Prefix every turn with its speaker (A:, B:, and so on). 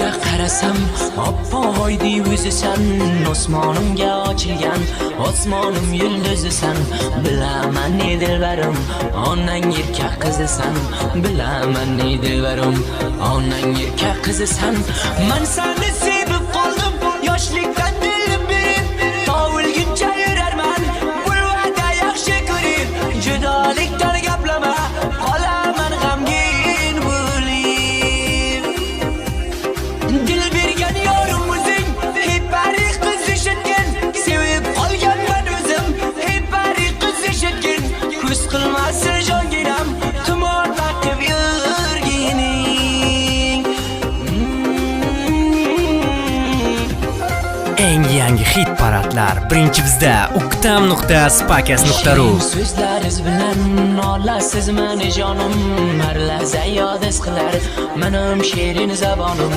A: Yerga qarasam, oppoydi o'zisan, osmonimga ochilgan, osmonim yulduzisan. Bilaman ne dilbarim, onang erkak qizisan. Bilaman ne dilbarim, onang erkak qizisan. Men seni sevib qoldim, yoshlikdan dilim berib, tovulguncha yurarman. Bulvada yaxshi ko'rib, judolikdan gaplama, qolaman g'amgin bo'lib. Dil bergan yorim o'zing, hepari qiz eshitgin, sevib qolganman o'zim, hepari qiz eshitgin. Ko'z qilmasin jonginam, tumor taqib yurgining.
B: Eng yangi hit paradlar birinchi bizda uktam.spakas.ru.
A: So'zlaringiz bilan olasiz meni jonim, har lahza yod his qilar menim shirin zabonim.